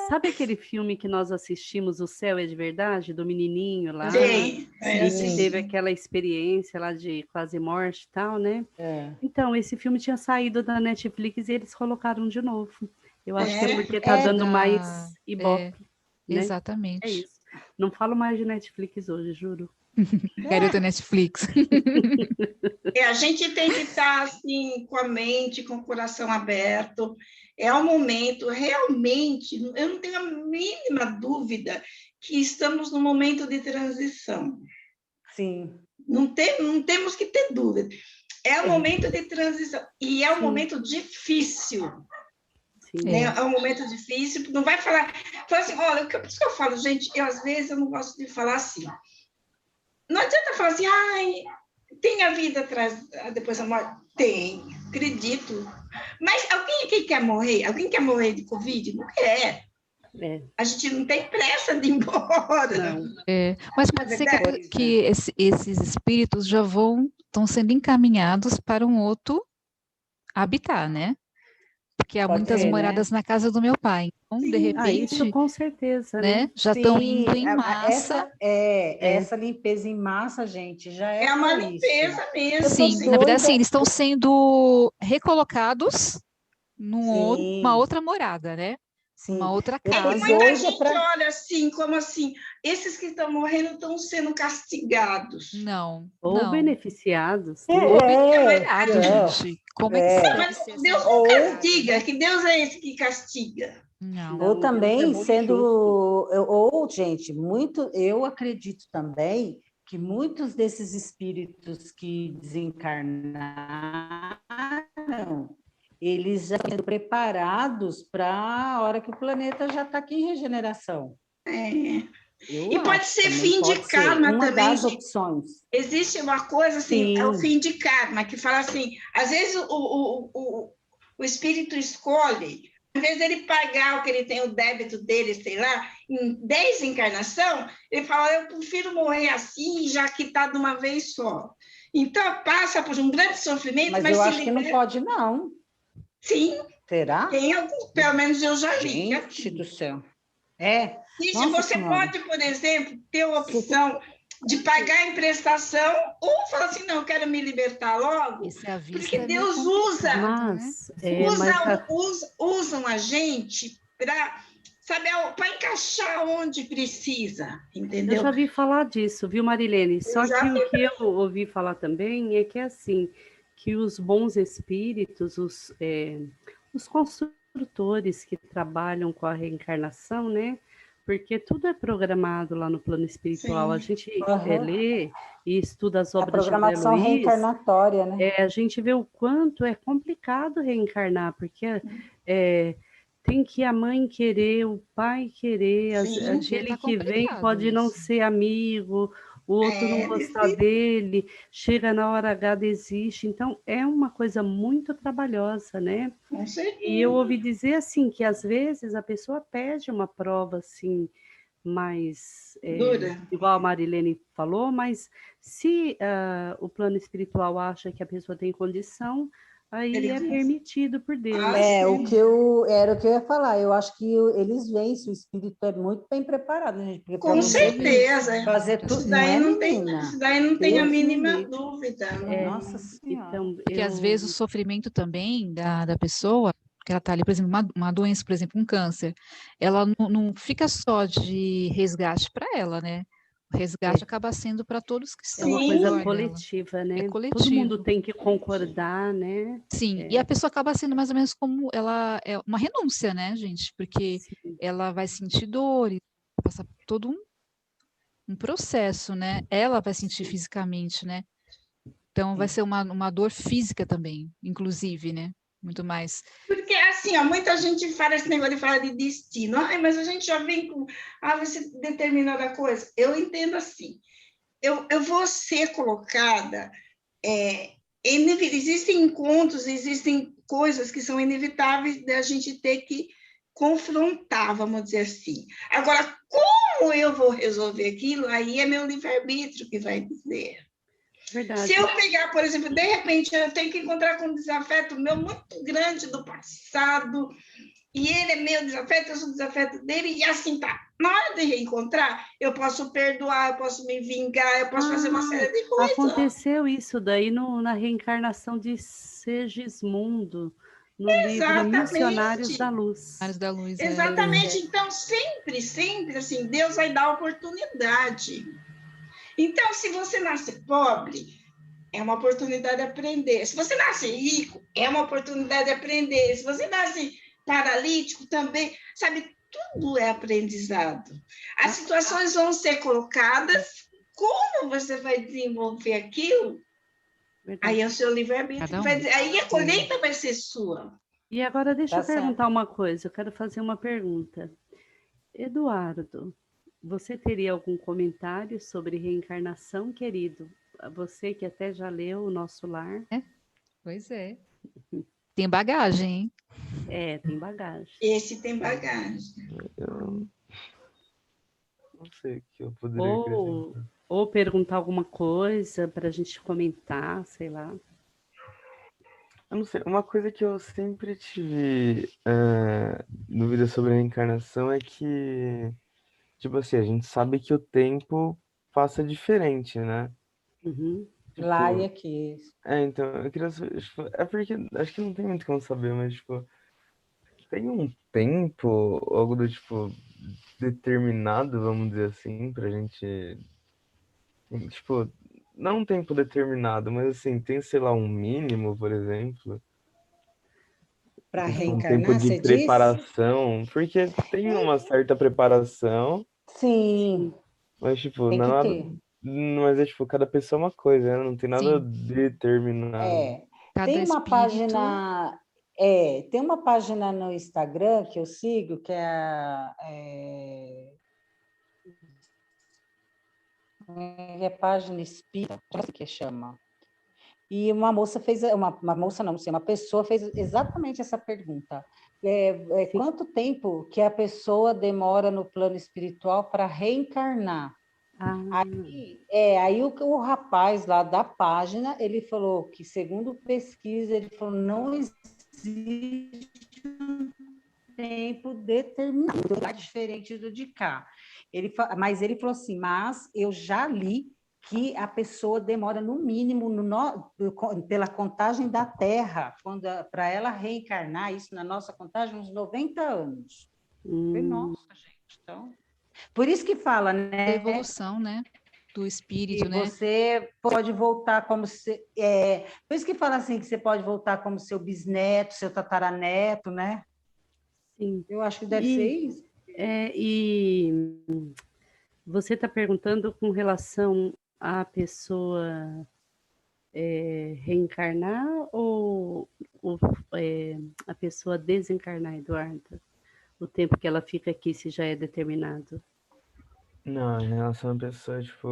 Sabe aquele filme que nós assistimos, O Céu é de Verdade, do menininho lá? Sim. Que teve aquela experiência lá de quase morte e tal, né? Então, esse filme tinha saído da Netflix e eles colocaram de novo. Eu acho que é porque está dando mais ibope. Né? Exatamente. É isso. Não falo mais de Netflix hoje, juro. Garota Netflix. A gente tem que estar assim, com a mente, com o coração aberto. É um momento, realmente, eu não tenho a mínima dúvida que estamos num momento de transição. Sim. Não temos que ter dúvida. É um momento de transição. E é um momento difícil. Né? É um momento difícil. Não vai falar assim, olha, por isso que eu falo, gente, às vezes eu não gosto de falar assim. Não adianta falar assim, tem a vida atrás, depois da morte? Tem, acredito. Mas alguém aqui quer morrer? Alguém quer morrer de Covid? Não quer. A gente não tem pressa de ir embora. Não. Mas pode ser que esses espíritos já estão sendo encaminhados para um outro habitat, né? Porque há muitas moradas na casa do meu pai. Então, de repente, isso com certeza, né? Já estão indo em massa. Essa limpeza em massa, gente, já é uma limpeza mesmo. Sim, na verdade, sim, eles estão sendo recolocados numa outra morada, né? Sim. Uma outra casa. E muita gente olha assim, como assim, esses que estão morrendo estão sendo castigados. Não. Ou beneficiados. Ou beneficiados, gente. Como é que mas Deus não castiga, que Deus é esse que castiga. Não. Ou também gente, eu acredito também que muitos desses espíritos que desencarnaram, eles já estão preparados para a hora que o planeta já está aqui em regeneração. E pode ser fim de karma uma também. Das opções. Existe uma coisa assim, é o fim de karma, que fala assim, às vezes o espírito escolhe, em vez dele pagar o que ele tem, o débito dele, sei lá, em 10 encarnações, ele fala, eu prefiro morrer assim, já que está de uma vez só. Então, passa por um grande sofrimento, mas eu acho que não pode, não. Sim. Será? Tem alguns, pelo menos eu já li. Gente do céu. Você pode, por exemplo, ter a opção de pagar a emprestação ou falar assim, não, eu quero me libertar logo, porque Deus usa, usam a gente para sabe, para encaixar onde precisa, entendeu? Eu já ouvi falar disso, viu, Marilene? Só Eu já que o que eu ouvi falar também é que, assim, que os bons espíritos, os construtores que trabalham com a reencarnação, né? Porque tudo é programado lá no plano espiritual. A Sim. gente Aham. lê e estuda as A obras de André programação Luiz, reencarnatória, né? a gente vê o quanto é complicado reencarnar, porque é, tem que a mãe querer, o pai querer, Sim. Gente, aquele tá que vem complicado pode não isso. ser amigo, o outro não gostar dele, chega na hora H, desiste. Então, é uma coisa muito trabalhosa, né? Com E eu certeza. ouvi dizer assim que às vezes a pessoa pede uma prova assim mais Dura. igual a Marilene falou, mas se o plano espiritual acha que a pessoa tem condição, aí Ele é diz. permitido por Ah, Deus. É, sim. era o que eu ia falar. Eu acho que eles veem se o espírito é muito bem preparado, né, gente? Porque para Com você vir certeza. fazer tudo, Isso não daí é, não tem, menina? isso daí não tem a Deus me mínima livre. dúvida. Nossa Senhora. Então Porque às vezes o sofrimento também da pessoa, que ela está ali, por exemplo, uma doença, por exemplo, um câncer, ela não fica só de resgate para ela, né? O resgate acaba sendo para todos que é estão ao uma coisa redor dela. coletiva, É né? Todo mundo coletivo. tem que concordar, né? Sim, e a pessoa acaba sendo mais ou menos como ela é uma renúncia, né, gente? Porque Sim. ela vai sentir dores, passar por todo um processo, né? Ela vai sentir fisicamente, né? Então vai ser uma dor física também, inclusive, né? Muito mais. Porque, assim, ó, muita gente fala esse negócio de falar de destino. Ai, mas a gente já vem com... Ah, você determinada coisa. Eu entendo assim. Eu vou ser colocada... existem encontros, existem coisas que são inevitáveis da gente ter que confrontar, vamos dizer assim. Agora, como eu vou resolver aquilo? Aí é meu livre-arbítrio que vai dizer. Se Verdade. eu pegar, por exemplo, de repente eu tenho que encontrar com um desafeto meu muito grande do passado, e ele é meu desafeto, eu sou desafeto dele, e assim tá. Na hora de reencontrar, eu posso perdoar, eu posso me vingar, eu posso fazer uma série de coisas. Aconteceu isso daí na reencarnação de Segismundo, no livro Missionários da Luz. Áreas da luz, Exatamente. Então, sempre, sempre, assim, Deus vai dar oportunidade. Então, se você nasce pobre, é uma oportunidade de aprender. Se você nasce rico, é uma oportunidade de aprender. Se você nasce paralítico, também, sabe, tudo é aprendizado. As situações vão ser colocadas, como você vai desenvolver aquilo, Verdade. aí é o seu livre-arbítrio. Aí a colheita vai ser sua. E agora deixa Tá eu perguntar certo. uma coisa, eu quero fazer uma pergunta. Eduardo, você teria algum comentário sobre reencarnação, querido? Você que até já leu O Nosso Lar. Pois é. Tem bagagem, hein? Tem bagagem. Esse tem bagagem. Eu não sei o que eu poderia acrescentar. Ou perguntar alguma coisa para a gente comentar, sei lá. Eu não sei, uma coisa que eu sempre tive dúvida sobre a reencarnação é que, tipo assim, a gente sabe que o tempo passa diferente, né? Uhum. Lá e Tipo, aqui. então, eu queria saber, tipo, é porque acho que não tem muito como saber, mas, tipo, tem um tempo, algo do tipo, determinado, vamos dizer assim, pra gente, tipo, não um tempo determinado, mas assim, tem, sei lá, um mínimo, por exemplo. Para Tipo, um tempo reencarnar, de você diz? preparação, porque tem uma certa preparação, Sim, mas tipo, tem não é que nada, ter. mas é tipo, cada pessoa é uma coisa, né? Não tem nada Sim, determinado. É, cada tem uma espírito. página, tem uma página no Instagram que eu sigo, que é página espírita, que chama. E uma moça fez, uma moça não sei, uma pessoa fez exatamente essa pergunta. Quanto tempo que a pessoa demora no plano espiritual para reencarnar? Aí o rapaz lá da página, ele falou que, segundo pesquisa, ele falou, não existe um tempo determinado, diferente do de cá. Mas ele falou assim, mas eu já li que a pessoa demora no mínimo, pela contagem da Terra, para ela reencarnar, isso na nossa contagem, uns 90 anos. Falei, nossa, gente, então... Por isso que fala, né? A evolução, né? Do espírito, que né? você pode voltar como se... por isso que fala assim, que você pode voltar como seu bisneto, seu tataraneto, né? Sim. Eu acho que deve ser isso. E você está perguntando com relação à pessoa reencarnar ou a pessoa desencarnar, Eduarda? O tempo que ela fica aqui, se já é determinado. Não, em relação à pessoa, tipo,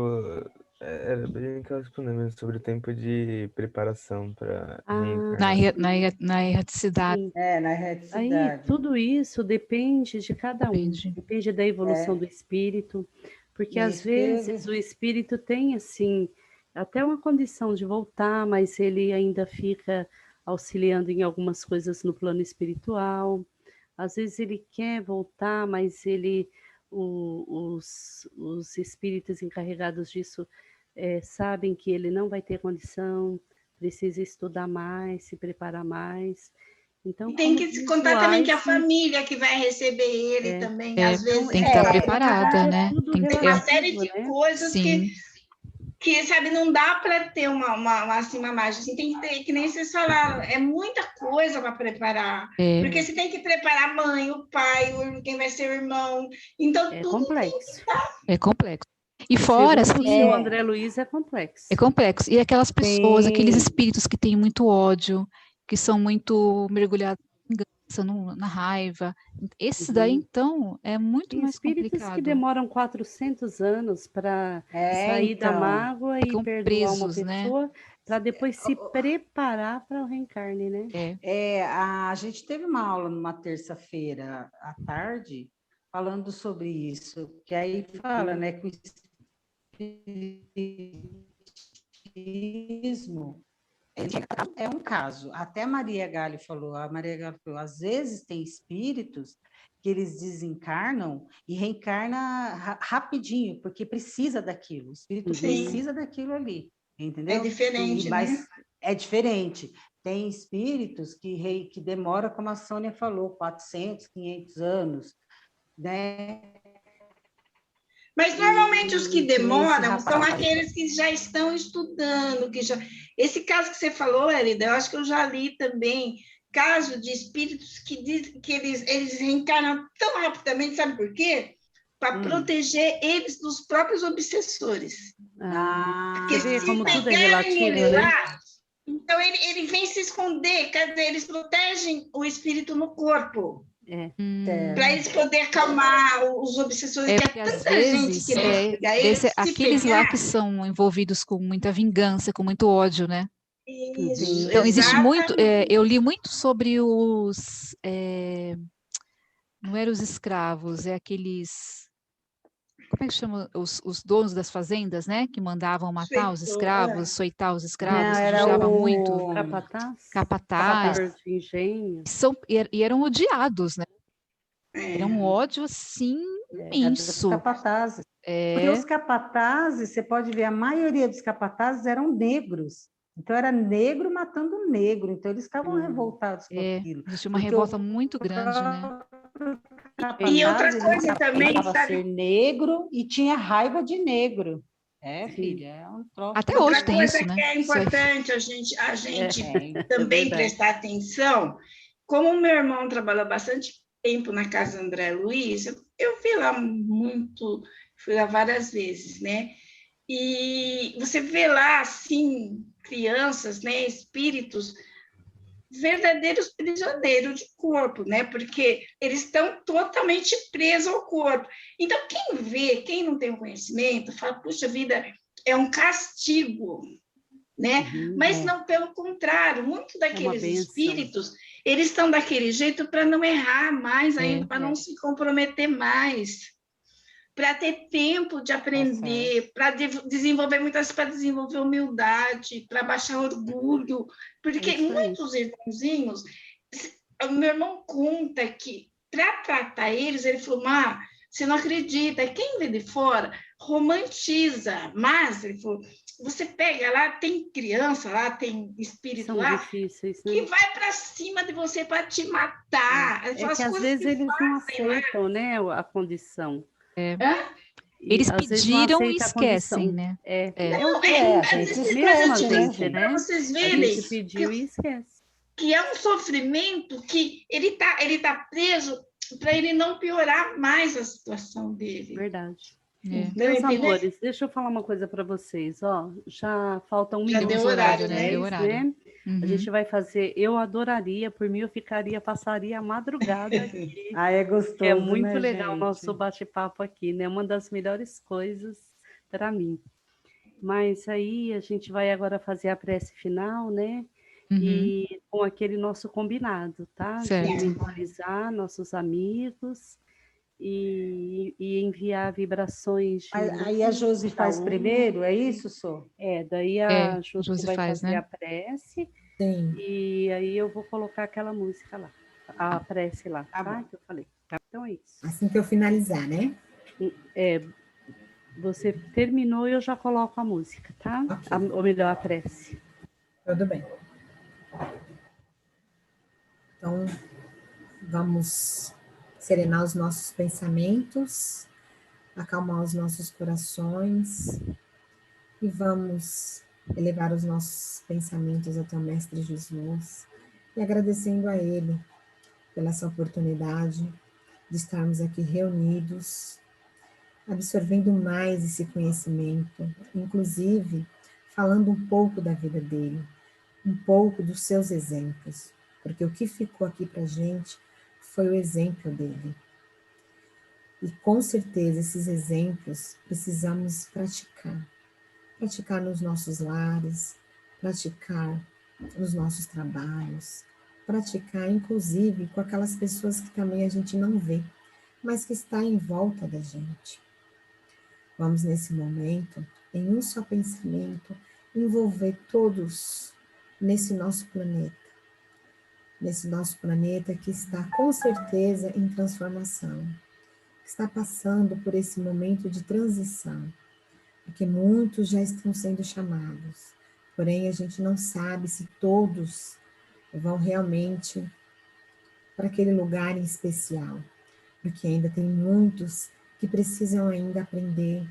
era bem que ela respondeu mesmo sobre o tempo de preparação para reencarnar. Na erraticidade. Sim. Na Aí, erraticidade. tudo isso depende de cada um, Depende. depende da evolução do espírito, porque às Isso vezes o espírito tem, assim, até uma condição de voltar, mas ele ainda fica auxiliando em algumas coisas no plano espiritual. Às vezes ele quer voltar, mas os espíritos encarregados disso sabem que ele não vai ter condição, precisa estudar mais, se preparar mais. Então, e tem que se contar também que a família que vai receber ele também, às vezes... Tem que estar preparada, né? Tem uma série de coisas que, sabe, não dá para ter uma mágica, assim, tem que ter, que nem vocês falaram, é muita coisa para preparar, porque você tem que preparar a mãe, o pai, quem vai ser o irmão, então tudo complexo. É complexo. E fora, assim... o André Luiz é complexo. É complexo. E aquelas pessoas, aqueles espíritos que têm muito ódio, que são muito mergulhados em vingança, na raiva. Esses daí, então, é muito mais complicado. Espíritos que demoram 400 anos para sair da mágoa e perdoar uma pessoa, para depois se preparar para o reencarne, né? A gente teve uma aula numa terça-feira à tarde falando sobre isso, que aí fala, né, que o espiritismo é um caso. Até a Maria Galli falou, às vezes tem espíritos que eles desencarnam e reencarna rapidinho, porque precisa daquilo, o espírito precisa daquilo ali, entendeu? É diferente, né? É diferente. Tem espíritos que demora, como a Sônia falou, 400, 500 anos, né? Mas normalmente os que demoram são aqueles que já estão estudando, Esse caso que você falou, Elida, eu acho que eu já li também, caso de espíritos que dizem que eles reencarnam tão rapidamente, sabe por quê? Para proteger eles dos próprios obsessores. Porque se como tudo é relativo, ele lá, então ele vem se esconder, quer dizer, eles protegem o espírito no corpo. Para eles poderem acalmar os obsessores, que é tanta gente que eles aqueles lá que são envolvidos com muita vingança, com muito ódio, né? Isso, então, existe muito... eu li muito sobre os... não eram os escravos, aqueles... Como é que chama? Os donos das fazendas, né? Que mandavam matar os escravos, açoitar os escravos, que judiavam muito. Capataz. E eram odiados, né? Era um ódio, assim, imenso. Capatazes. Porque os capatazes, você pode ver, a maioria dos capatazes eram negros. Então, era negro matando negro. Então, eles ficavam revoltados com aquilo. Existia uma revolta muito grande, né? E outra coisa também, sabe? Ser negro e tinha raiva de negro. Filha, é um troço. Até hoje tem isso, né? Outra coisa que é importante a gente também prestar atenção, como o meu irmão trabalhou bastante tempo na casa do André Luiz, eu fui lá fui lá várias vezes, né? E você vê lá, assim, crianças, né, espíritos, verdadeiros prisioneiros de corpo, né? Porque eles estão totalmente presos ao corpo. Então, quem vê, quem não tem o conhecimento, fala, puxa vida, é um castigo, né? Mas não, pelo contrário, muitos daqueles espíritos, eles estão daquele jeito para não errar mais ainda, para não se comprometer mais, para ter tempo de aprender, para desenvolver para desenvolver humildade, para baixar orgulho, porque muitos irmãozinhos, o meu irmão conta que para tratar eles, ele falou, você não acredita, quem vê de fora romantiza, mas ele falou, você pega lá, tem criança lá, tem espírito São lá, difíceis, né? que vai para cima de você para te matar. É que às vezes eles não aceitam, né, a condição. Hã? Eles Às vezes não pediram e aceita a esquecem, condição. né? Não, A gente Mesmo a esquece, né, gente, gente? para né? vocês A verem gente pediu e esquece. que é um sofrimento que ele tá preso para ele não piorar mais a situação dele. Verdade. É. Meus Entendeu? amores, deixa eu falar uma coisa para vocês, ó. Já falta um Já minuto deu para horário, as né? Deu 10, horário. né? Uhum. A gente vai fazer, eu adoraria, por mim eu passaria a madrugada aqui. Ah, é gostoso, É muito né, legal o gente? nosso bate-papo aqui, né? Uma das melhores coisas para mim. Mas aí a gente vai agora fazer a prece final, né? Uhum. E com aquele nosso combinado, tá? De Certo. mentalizar nossos amigos e enviar vibrações de Mas aí a luz, Josi faz saúde. primeiro, é isso, Sô? Daí É, a Josi Josi vai faz, fazer né? a prece Sim. e aí eu vou colocar aquela música lá, a prece lá, Tá tá? bom. Que eu falei. Então é isso. Assim que eu finalizar, né? Você terminou e eu já coloco a música, tá? Ok. Ou melhor, a prece. Tudo bem. Então, vamos serenar os nossos pensamentos, acalmar os nossos corações e vamos elevar os nossos pensamentos até o Mestre Jesus e agradecendo a Ele pela essa oportunidade de estarmos aqui reunidos, absorvendo mais esse conhecimento, inclusive falando um pouco da vida dele, um pouco dos seus exemplos, porque o que ficou aqui para a gente foi o exemplo dele. E com certeza esses exemplos precisamos praticar nos nossos lares, praticar nos nossos trabalhos, praticar inclusive com aquelas pessoas que também a gente não vê, mas que está em volta da gente. Vamos nesse momento, em um só pensamento, envolver todos nesse nosso planeta que está com certeza em transformação, que está passando por esse momento de transição, porque muitos já estão sendo chamados, porém a gente não sabe se todos vão realmente para aquele lugar em especial, porque ainda tem muitos que precisam ainda aprender,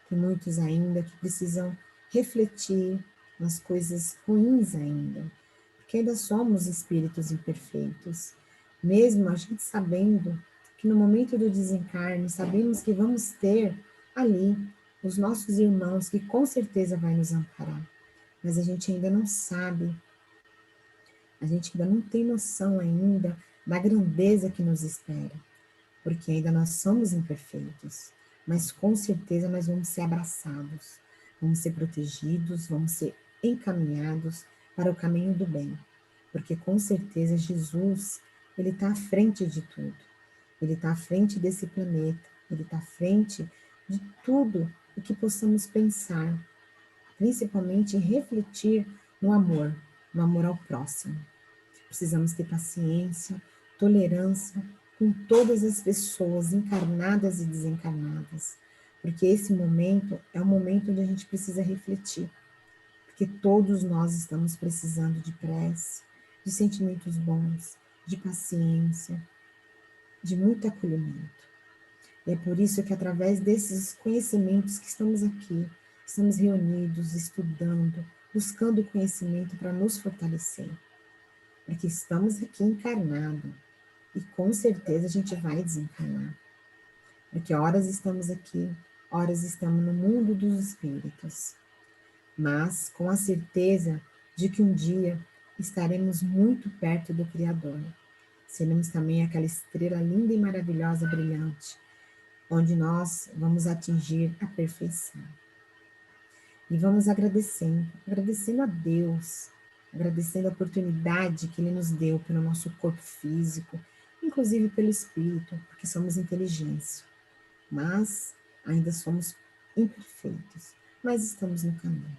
tem muitos ainda que precisam refletir nas coisas ruins ainda, porque ainda somos espíritos imperfeitos, mesmo a gente sabendo que no momento do desencarne, sabemos que vamos ter ali os nossos irmãos que com certeza vai nos amparar, mas a gente ainda não sabe, a gente ainda não tem noção ainda da grandeza que nos espera, porque ainda nós somos imperfeitos, mas com certeza nós vamos ser abraçados, vamos ser protegidos, vamos ser encaminhados para o caminho do bem, porque com certeza Jesus, ele está à frente de tudo, ele está à frente desse planeta, ele está à frente de tudo o que possamos pensar, principalmente refletir no amor ao próximo. Precisamos ter paciência, tolerância com todas as pessoas encarnadas e desencarnadas, porque esse momento é um momento onde a gente precisa refletir, porque todos nós estamos precisando de prece, de sentimentos bons, de paciência, de muito acolhimento. E é por isso que através desses conhecimentos que estamos aqui, estamos reunidos, estudando, buscando conhecimento para nos fortalecer, porque estamos aqui encarnados e com certeza a gente vai desencarnar, porque horas estamos aqui, horas estamos no mundo dos espíritos, mas com a certeza de que um dia estaremos muito perto do Criador, seremos também aquela estrela linda e maravilhosa, brilhante, onde nós vamos atingir a perfeição. E vamos agradecendo a Deus, agradecendo a oportunidade que Ele nos deu pelo nosso corpo físico, inclusive pelo espírito, porque somos inteligência, mas ainda somos imperfeitos, mas estamos no caminho.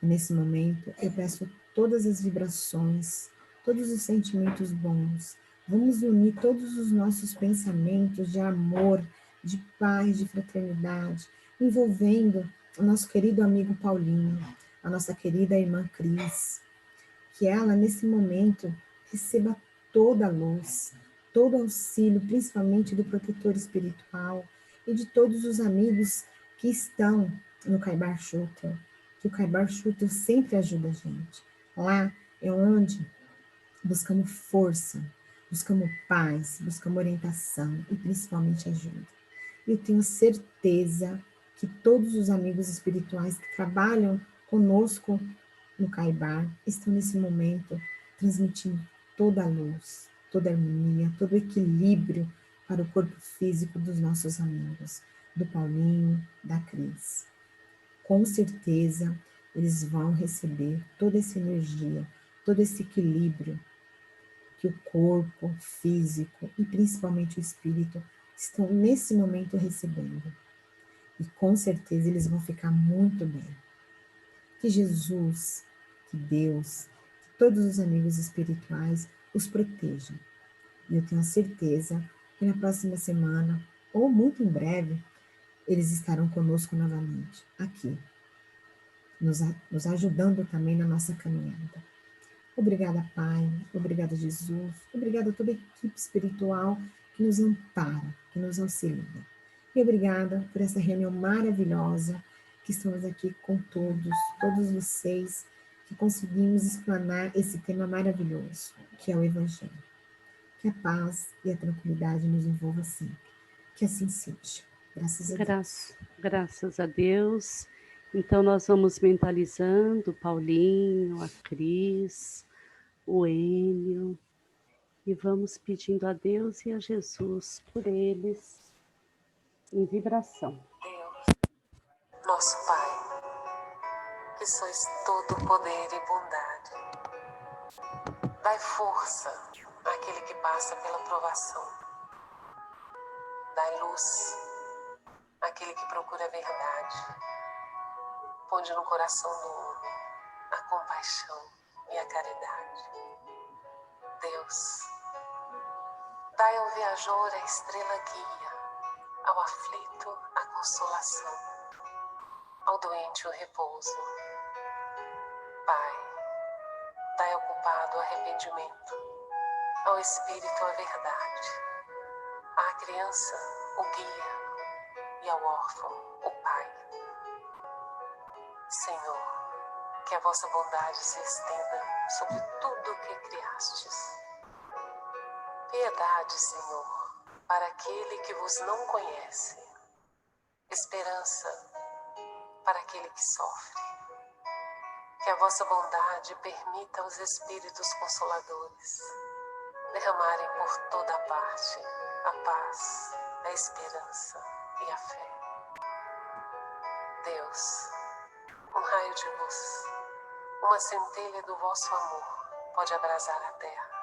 E nesse momento, eu peço todas as vibrações, todos os sentimentos bons, vamos unir todos os nossos pensamentos de amor, de paz, de fraternidade, envolvendo o nosso querido amigo Paulinho, a nossa querida irmã Cris, que ela, nesse momento, receba toda a luz, todo o auxílio, principalmente do protetor espiritual e de todos os amigos que estão no Caibar Shutter, que o Caibar Shutter sempre ajuda a gente. Lá é onde buscamos força, buscamos paz, buscamos orientação e principalmente ajuda. Eu tenho certeza que todos os amigos espirituais que trabalham conosco no Caibar estão nesse momento transmitindo toda a luz, toda a harmonia, todo o equilíbrio para o corpo físico dos nossos amigos, do Paulinho, da Cris. Com certeza, eles vão receber toda essa energia, todo esse equilíbrio que o corpo físico e principalmente o espírito estão nesse momento recebendo. E com certeza eles vão ficar muito bem. Que Jesus, que Deus, que todos os amigos espirituais os protejam. E eu tenho certeza que na próxima semana, ou muito em breve, eles estarão conosco novamente, aqui, nos ajudando também na nossa caminhada. Obrigada, Pai. Obrigada, Jesus. Obrigada a toda a equipe espiritual que nos ampara, que nos auxilia. E obrigada por essa reunião maravilhosa que estamos aqui com todos vocês, que conseguimos explanar esse tema maravilhoso, que é o Evangelho. Que a paz e a tranquilidade nos envolva sempre. Que assim seja. Graças a Deus. Graças a Deus. Então, nós vamos mentalizando o Paulinho, a Cris, o Enio, e vamos pedindo a Deus e a Jesus por eles, em vibração. Deus, nosso Pai, que sois todo poder e bondade, dai força àquele que passa pela provação, dai luz àquele que procura a verdade, ponde no coração do homem a compaixão e a caridade. Deus, dai ao viajor a estrela guia, ao aflito a consolação, ao doente o repouso. Pai, dai ao culpado o arrependimento, ao espírito a verdade, à criança o guia e ao órfão o pai. Senhor, que a vossa bondade se estenda sobre tudo o que criastes. Piedade, Senhor, para aquele que vos não conhece. Esperança para aquele que sofre. Que a vossa bondade permita aos Espíritos Consoladores derramarem por toda parte a paz, a esperança e a fé. Deus, um raio de luz, uma centelha do vosso amor pode abrasar a terra.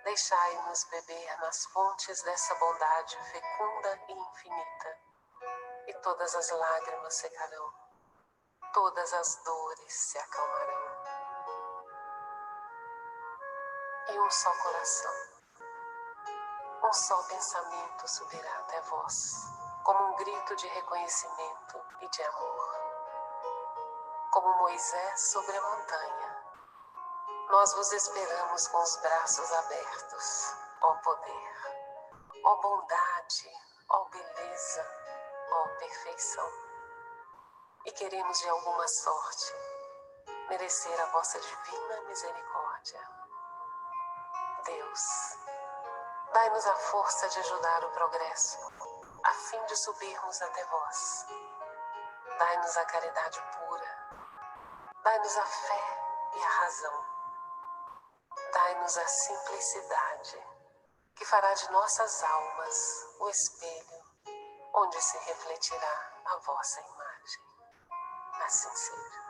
Deixai-nos beber nas fontes dessa bondade fecunda e infinita, e todas as lágrimas secarão, todas as dores se acalmarão. E um só coração, um só pensamento subirá até vós, como um grito de reconhecimento e de amor. Como Moisés sobre a montanha, nós vos esperamos com os braços abertos, ó poder, ó bondade, ó beleza, ó perfeição. E queremos de alguma sorte merecer a vossa divina misericórdia. Deus, dai-nos a força de ajudar o progresso, a fim de subirmos até vós. Dai-nos a caridade pura, dai-nos a fé e a razão. Dai-nos a simplicidade, que fará de nossas almas o espelho onde se refletirá a vossa imagem. Assim seja.